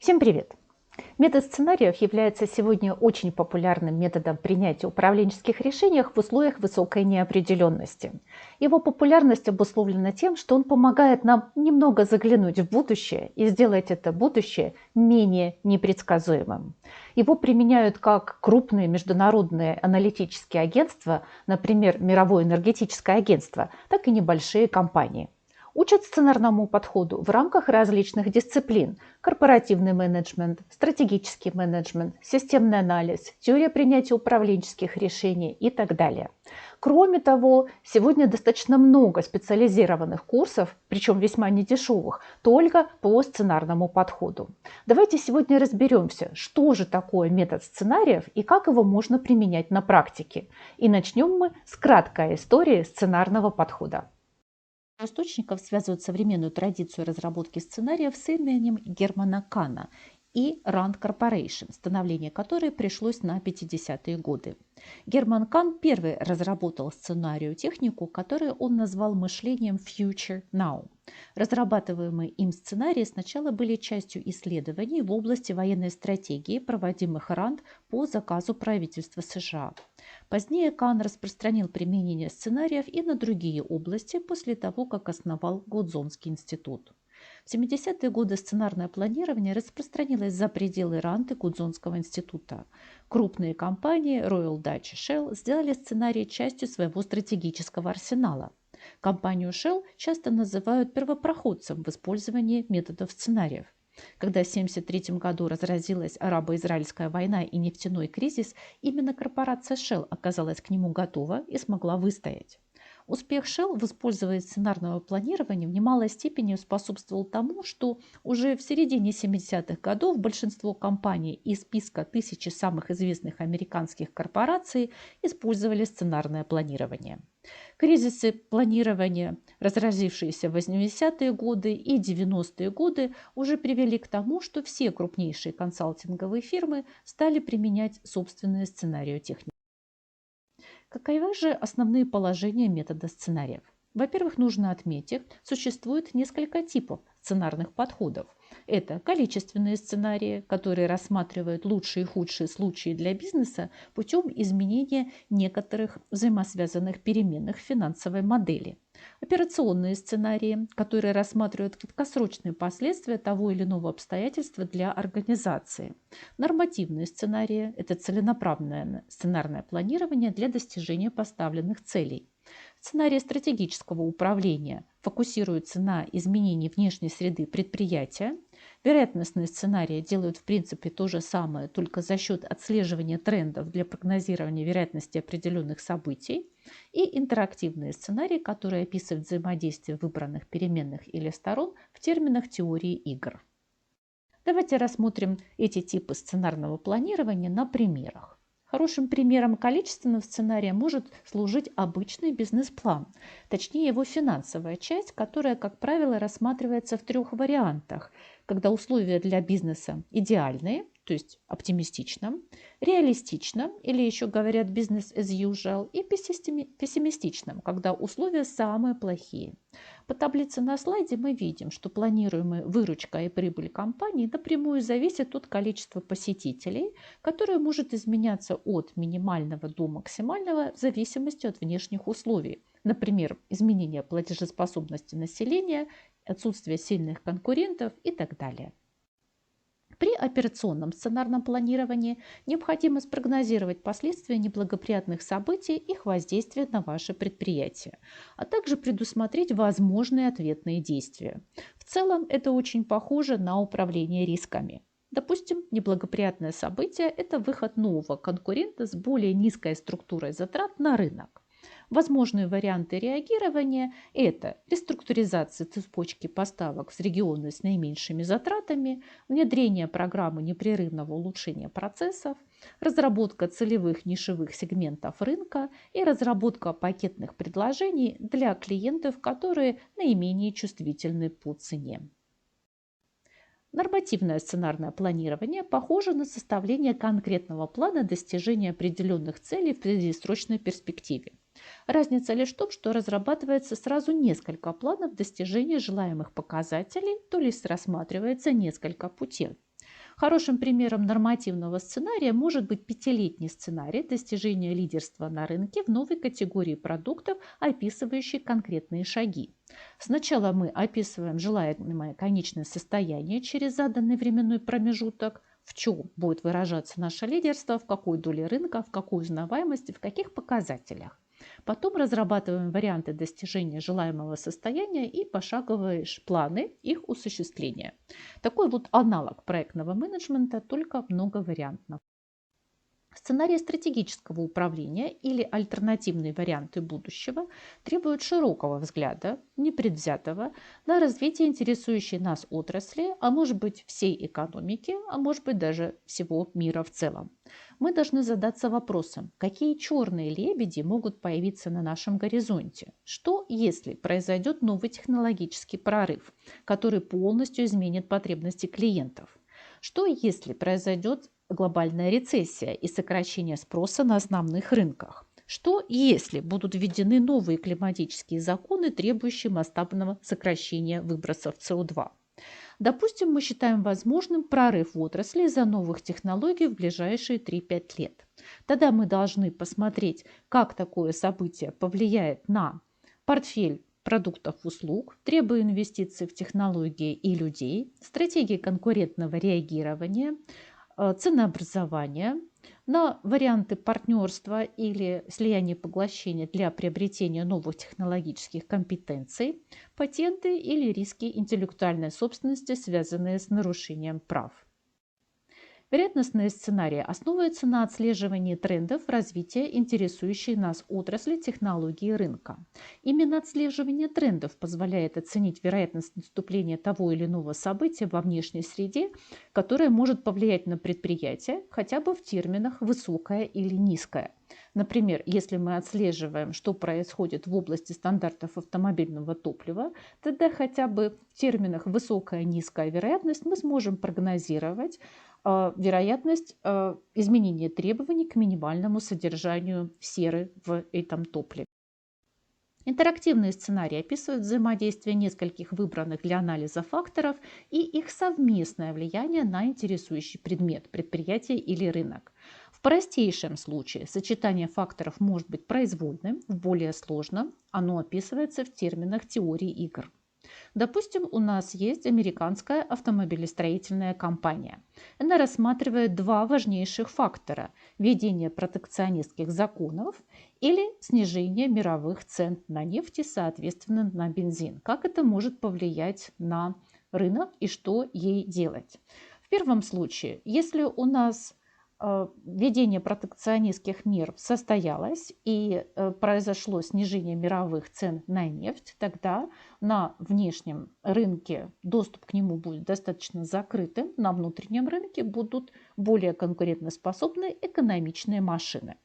Всем привет! Метод сценариев является сегодня очень популярным методом принятия управленческих решений в условиях высокой неопределенности. Его популярность обусловлена тем, что он помогает нам немного заглянуть в будущее и сделать это будущее менее непредсказуемым. Его применяют как крупные международные аналитические агентства, например, Мировое энергетическое агентство, так и небольшие компании. Учат сценарному подходу в рамках различных дисциплин: корпоративный менеджмент, стратегический менеджмент, системный анализ, теория принятия управленческих решений и так далее. Кроме того, сегодня достаточно много специализированных курсов, причем весьма недешевых, только по сценарному подходу. Давайте сегодня разберемся, что же такое метод сценариев и как его можно применять на практике. И начнем мы с краткой истории сценарного подхода. Источников связывают современную традицию разработки сценариев с именем Германа Кана и Rand Corporation, становление которой пришлось на 50-е годы. Герман Кан первый разработал сценарию технику, которую он назвал мышлением Future Now. Разрабатываемые им сценарии сначала были частью исследований в области военной стратегии, проводимых Ранд по заказу правительства США. Позднее Кан распространил применение сценариев и на другие области после того, как основал Гудзонский институт. В 70-е годы сценарное планирование распространилось за пределы Ранд и Гудзонского института. Крупные компании Royal Dutch Shell сделали сценарий частью своего стратегического арсенала. Компанию Shell часто называют первопроходцем в использовании методов сценариев. Когда в 1973 году разразилась арабо-израильская война и нефтяной кризис, именно корпорация Shell оказалась к нему готова и смогла выстоять. Успех Shell в использовании сценарного планирования в немалой степени способствовал тому, что уже в середине 70-х годов большинство компаний из списка 1000 самых известных американских корпораций использовали сценарное планирование. Кризисы планирования, разразившиеся в 80-е годы и 90-е годы, уже привели к тому, что все крупнейшие консалтинговые фирмы стали применять собственные сценарии техники. Каковы же основные положения метода сценариев? Во-первых, нужно отметить, существует несколько типов сценарных подходов. Это количественные сценарии, которые рассматривают лучшие и худшие случаи для бизнеса путем изменения некоторых взаимосвязанных переменных в финансовой модели. Операционные сценарии, которые рассматривают краткосрочные последствия того или иного обстоятельства для организации. Нормативные сценарии – это целенаправленное сценарное планирование для достижения поставленных целей. Сценарии стратегического управления фокусируются на изменении внешней среды предприятия. Вероятностные сценарии делают в принципе то же самое, только за счет отслеживания трендов для прогнозирования вероятности определенных событий. И интерактивные сценарии, которые описывают взаимодействие выбранных переменных или сторон в терминах теории игр. Давайте рассмотрим эти типы сценарного планирования на примерах. Хорошим примером количественного сценария может служить обычный бизнес-план, точнее его финансовая часть, которая, как правило, рассматривается в трех вариантах, когда условия для бизнеса идеальные, то есть оптимистичном, реалистичном, или еще говорят business as usual, и пессимистичном, когда условия самые плохие. По таблице на слайде мы видим, что планируемая выручка и прибыль компании напрямую зависят от количества посетителей, которое может изменяться от минимального до максимального в зависимости от внешних условий. Например, изменение платежеспособности населения, отсутствие сильных конкурентов и так далее. При операционном сценарном планировании необходимо спрогнозировать последствия неблагоприятных событий и их воздействия на ваше предприятие, а также предусмотреть возможные ответные действия. В целом это очень похоже на управление рисками. Допустим, неблагоприятное событие – это выход нового конкурента с более низкой структурой затрат на рынок. Возможные варианты реагирования – это реструктуризация цепочки поставок с регионы с наименьшими затратами, внедрение программы непрерывного улучшения процессов, разработка целевых нишевых сегментов рынка и разработка пакетных предложений для клиентов, которые наименее чувствительны по цене. Нормативное сценарное планирование похоже на составление конкретного плана достижения определенных целей в среднесрочной перспективе. Разница лишь в том, что разрабатывается сразу несколько планов достижения желаемых показателей, то есть рассматривается несколько путей. Хорошим примером нормативного сценария может быть пятилетний сценарий достижения лидерства на рынке в новой категории продуктов, описывающий конкретные шаги. Сначала мы описываем желаемое конечное состояние через заданный временной промежуток, в чем будет выражаться наше лидерство, в какой доле рынка, в какой узнаваемости, в каких показателях. Потом разрабатываем варианты достижения желаемого состояния и пошаговые планы их осуществления. Такой вот аналог проектного менеджмента, только многовариантно. Сценарии стратегического управления или альтернативные варианты будущего требуют широкого взгляда, непредвзятого, на развитие интересующей нас отрасли, а может быть всей экономики, а может быть даже всего мира в целом. Мы должны задаться вопросом, какие черные лебеди могут появиться на нашем горизонте? Что, если произойдет новый технологический прорыв, который полностью изменит потребности клиентов? Что, если произойдет глобальная рецессия и сокращение спроса на основных рынках? Что, если будут введены новые климатические законы, требующие масштабного сокращения выбросов СО2? Допустим, мы считаем возможным прорыв в отрасли из-за новых технологий в ближайшие 3-5 лет. Тогда мы должны посмотреть, как такое событие повлияет на портфель продуктов и услуг, требуя инвестиций в технологии и людей, стратегии конкурентного реагирования, ценообразования, на варианты партнерства или слияния поглощения для приобретения новых технологических компетенций, патенты или риски интеллектуальной собственности, связанные с нарушением прав. Вероятностные сценарии основываются на отслеживании трендов развития интересующей нас отрасли технологии рынка. Именно отслеживание трендов позволяет оценить вероятность наступления того или иного события во внешней среде, которое может повлиять на предприятие хотя бы в терминах «высокое» или «низкое». Например, если мы отслеживаем, что происходит в области стандартов автомобильного топлива, тогда хотя бы в терминах «высокая» и «низкая вероятность» мы сможем прогнозировать вероятность изменения требований к минимальному содержанию серы в этом топливе. Интерактивные сценарии описывают взаимодействие нескольких выбранных для анализа факторов и их совместное влияние на интересующий предмет, предприятие или рынок. В простейшем случае сочетание факторов может быть произвольным, в более сложном оно описывается в терминах теории игр. Допустим, у нас есть американская автомобилестроительная компания. Она рассматривает два важнейших фактора – введение протекционистских законов или снижение мировых цен на нефть и, соответственно, на бензин. Как это может повлиять на рынок и что ей делать? В первом случае, если у нас введение протекционистских мер состоялось и произошло снижение мировых цен на нефть, тогда на внешнем рынке доступ к нему будет достаточно закрытым, на внутреннем рынке будут более конкурентоспособные экономичные машины.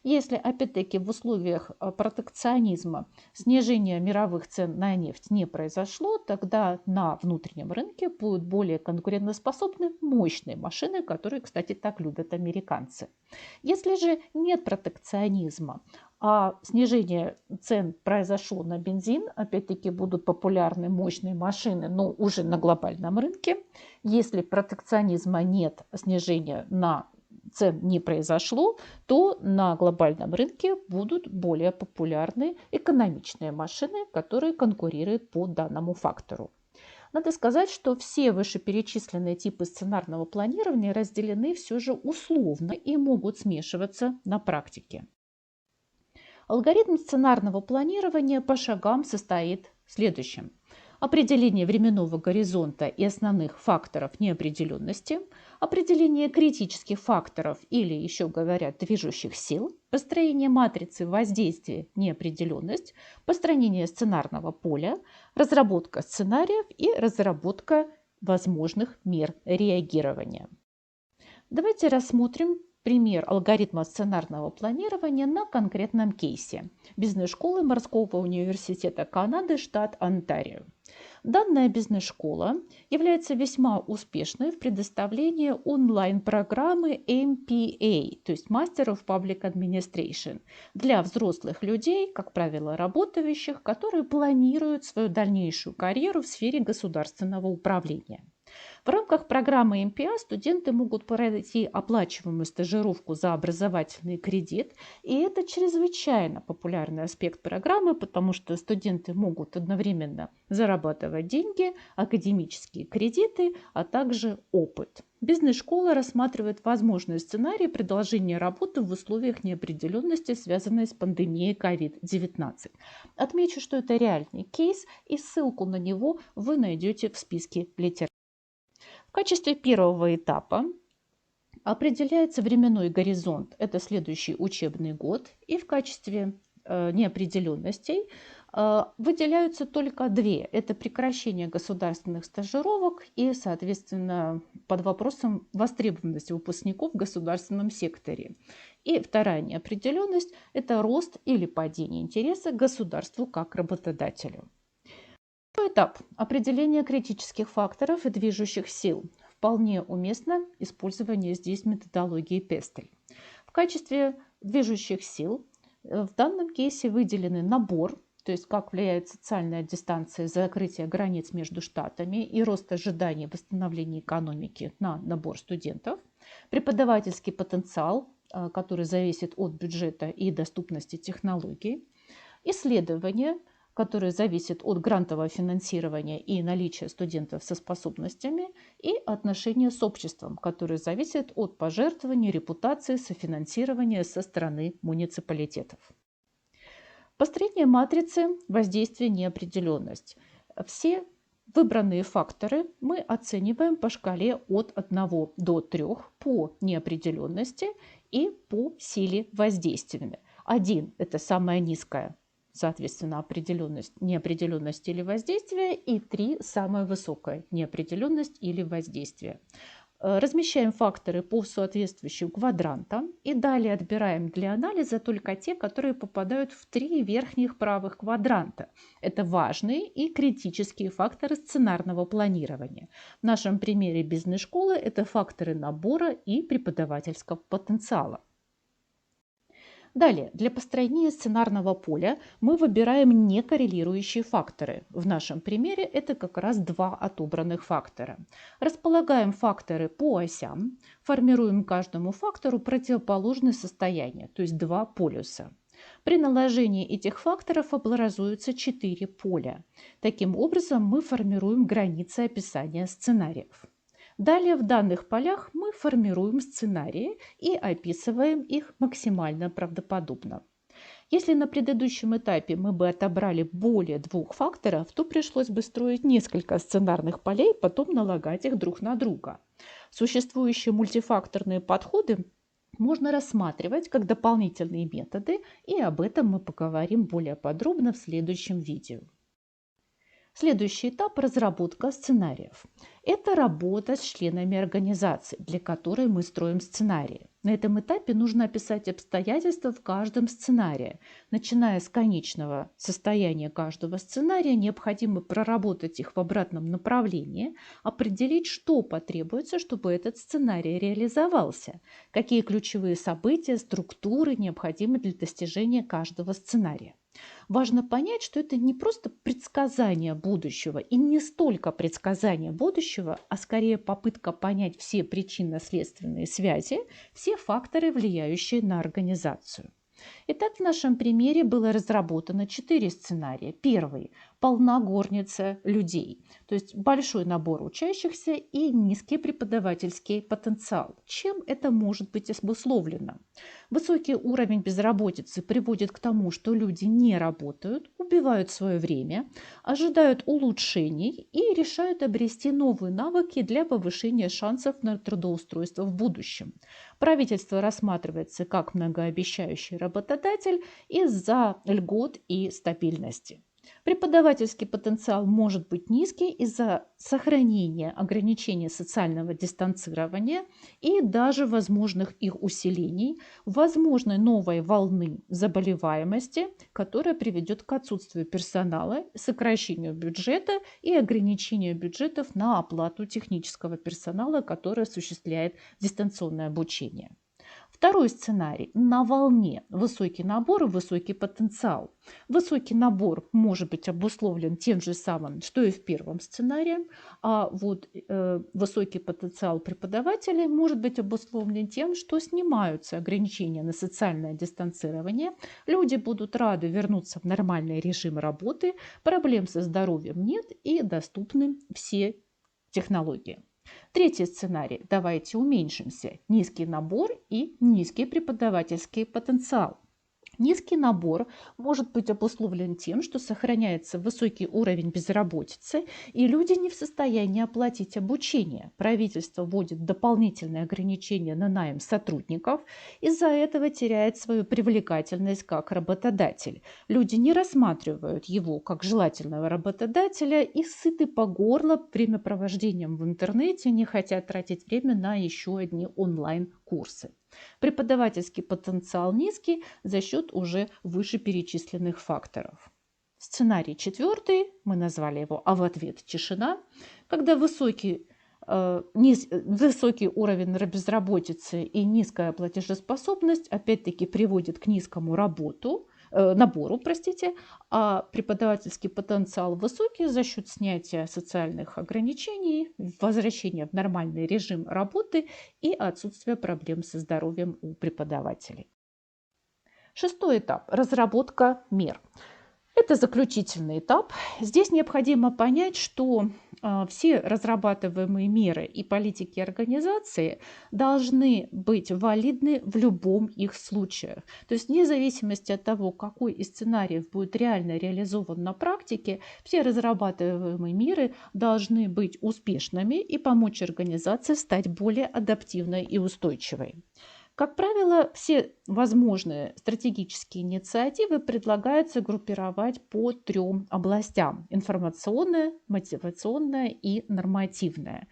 Если, опять-таки, в условиях протекционизма снижение мировых цен на нефть не произошло, тогда на внутреннем рынке будут более конкурентоспособны мощные машины, которые, кстати, так любят американцы. Если же нет протекционизма, а снижение цен произошло на бензин, опять-таки будут популярны мощные машины, но уже на глобальном рынке. Если протекционизма нет, снижения цен не произошло, то на глобальном рынке будут более популярны экономичные машины, которые конкурируют по данному фактору. Надо сказать, что все вышеперечисленные типы сценарного планирования разделены все же условно и могут смешиваться на практике. Алгоритм сценарного планирования по шагам состоит в следующем. Определение временного горизонта и основных факторов неопределенности, определение критических факторов или, еще говорят, движущих сил, построение матрицы воздействия неопределенность, построение сценарного поля, разработка сценариев и разработка возможных мер реагирования. Давайте рассмотрим пример алгоритма сценарного планирования на конкретном кейсе бизнес-школы Морского университета Канады, штат Онтарио. Данная бизнес-школа является весьма успешной в предоставлении онлайн-программы MPA, то есть Master of Public Administration, для взрослых людей, как правило, работающих, которые планируют свою дальнейшую карьеру в сфере государственного управления. В рамках программы МПА студенты могут пройти оплачиваемую стажировку за образовательный кредит. И это чрезвычайно популярный аспект программы, потому что студенты могут одновременно зарабатывать деньги, академические кредиты, а также опыт. Бизнес-школа рассматривает возможные сценарии продолжения работы в условиях неопределенности, связанной с пандемией COVID-19. Отмечу, что это реальный кейс, и ссылку на него вы найдете в списке литературы. В качестве первого этапа определяется временной горизонт, это следующий учебный год, и в качестве неопределенностей выделяются только две. Это прекращение государственных стажировок и, соответственно, под вопросом востребованности выпускников в государственном секторе. И вторая неопределенность – это рост или падение интереса к государству как работодателю. Второй этап – определение критических факторов и движущих сил. Вполне уместно использование здесь методологии Пестель. В качестве движущих сил в данном кейсе выделены набор, то есть как влияет социальная дистанция, закрытие границ между штатами и рост ожиданий восстановления экономики на набор студентов, преподавательский потенциал, который зависит от бюджета и доступности технологий, исследования, которые зависят от грантового финансирования и наличия студентов со способностями, и отношения с обществом, которые зависят от пожертвований, репутации, софинансирования со стороны муниципалитетов. Построение матрицы воздействия неопределенность. Все выбранные факторы мы оцениваем по шкале от 1 до 3 по неопределенности и по силе воздействия. 1 – это самая низкая, соответственно, определенность, неопределенность или воздействие, и 3 – самая высокая неопределенность или воздействие. Размещаем факторы по соответствующим квадрантам и далее отбираем для анализа только те, которые попадают в 3 верхних правых квадранта. Это важные и критические факторы сценарного планирования. В нашем примере бизнес-школы это факторы набора и преподавательского потенциала. Далее, для построения сценарного поля мы выбираем некоррелирующие факторы. В нашем примере это как раз 2 отобранных фактора. Располагаем факторы по осям, формируем каждому фактору противоположное состояние, то есть 2 полюса. При наложении этих факторов образуются 4 поля. Таким образом, мы формируем границы описания сценариев. Далее в данных полях мы формируем сценарии и описываем их максимально правдоподобно. Если на предыдущем этапе мы бы отобрали более 2 факторов, то пришлось бы строить несколько сценарных полей, потом налагать их друг на друга. Существующие мультифакторные подходы можно рассматривать как дополнительные методы, и об этом мы поговорим более подробно в следующем видео. Следующий этап – разработка сценариев. Это работа с членами организации, для которой мы строим сценарии. На этом этапе нужно описать обстоятельства в каждом сценарии. Начиная с конечного состояния каждого сценария, необходимо проработать их в обратном направлении, определить, что потребуется, чтобы этот сценарий реализовался, какие ключевые события, структуры необходимы для достижения каждого сценария. Важно понять, что это не просто предсказание будущего и не столько предсказание будущего, а скорее попытка понять все причинно-следственные связи, все факторы, влияющие на организацию. Итак, в нашем примере было разработано 4 сценария. Первый – полна горница людей, то есть большой набор учащихся и низкий преподавательский потенциал. Чем это может быть обусловлено? Высокий уровень безработицы приводит к тому, что люди не работают, убивают свое время, ожидают улучшений и решают обрести новые навыки для повышения шансов на трудоустройство в будущем. Правительство рассматривается как многообещающий работодатель из-за льгот и стабильности. Преподавательский потенциал может быть низкий из-за сохранения ограничения социального дистанцирования и даже возможных их усилений, возможной новой волны заболеваемости, которая приведет к отсутствию персонала, сокращению бюджета и ограничению бюджетов на оплату технического персонала, который осуществляет дистанционное обучение. Второй сценарий – на волне. Высокий набор и высокий потенциал. Высокий набор может быть обусловлен тем же самым, что и в первом сценарии, а вот высокий потенциал преподавателей может быть обусловлен тем, что снимаются ограничения на социальное дистанцирование, люди будут рады вернуться в нормальный режим работы, проблем со здоровьем нет и доступны все технологии. Третий сценарий. Давайте уменьшимся. Низкий набор и низкий преподавательский потенциал. Низкий набор может быть обусловлен тем, что сохраняется высокий уровень безработицы, и люди не в состоянии оплатить обучение. Правительство вводит дополнительные ограничения на найм сотрудников, из-за этого теряет свою привлекательность как работодатель. Люди не рассматривают его как желательного работодателя и сыты по горло времяпровождением в интернете, не хотят тратить время на еще одни онлайн-курсы. Преподавательский потенциал низкий за счет уже вышеперечисленных факторов. Сценарий четвертый, мы назвали его «А в ответ тишина», когда высокий уровень безработицы и низкая платежеспособность опять-таки приводит к низкому набору, а преподавательский потенциал высокий за счет снятия социальных ограничений, возвращения в нормальный режим работы и отсутствия проблем со здоровьем у преподавателей. Шестой этап – разработка мер. Это заключительный этап. Здесь необходимо понять, что все разрабатываемые меры и политики организации должны быть валидны в любом их случае. То есть вне зависимости от того, какой из сценариев будет реально реализован на практике, все разрабатываемые меры должны быть успешными и помочь организации стать более адаптивной и устойчивой. Как правило, все возможные стратегические инициативы предлагается группировать по 3 областям: информационная, мотивационная и нормативная.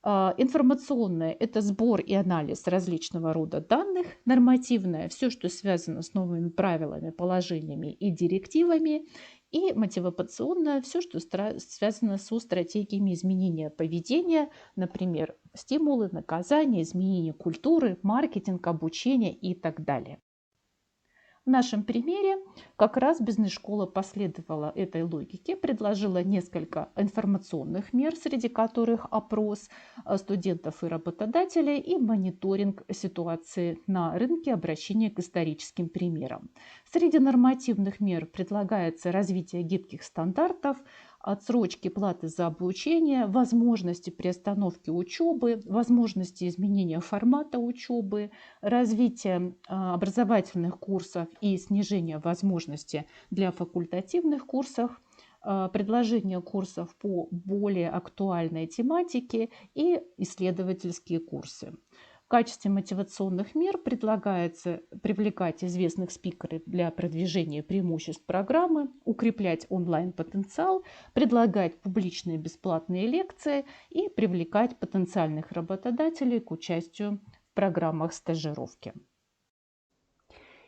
Информационная – это сбор и анализ различного рода данных. Нормативная – все, что связано с новыми правилами, положениями и директивами. И мотивационная – все, что связано со стратегиями изменения поведения, например, стимулы, наказания, изменение культуры, маркетинг, обучение и так далее. В нашем примере как раз бизнес-школа последовала этой логике, предложила несколько информационных мер, среди которых опрос студентов и работодателей и мониторинг ситуации на рынке, обращение к историческим примерам. Среди нормативных мер предлагается развитие гибких стандартов, отсрочки платы за обучение, возможности приостановки учебы, возможности изменения формата учебы, развитие образовательных курсов и снижение возможности для факультативных курсов, предложение курсов по более актуальной тематике и исследовательские курсы. В качестве мотивационных мер предлагается привлекать известных спикеров для продвижения преимуществ программы, укреплять онлайн-потенциал, предлагать публичные бесплатные лекции и привлекать потенциальных работодателей к участию в программах стажировки.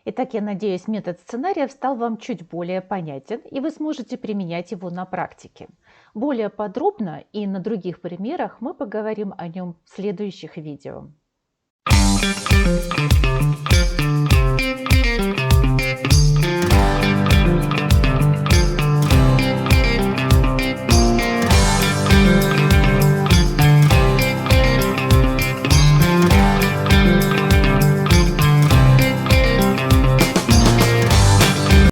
Итак, я надеюсь, метод сценариев стал вам чуть более понятен, и вы сможете применять его на практике. Более подробно и на других примерах мы поговорим о нем в следующих видео. Thank you.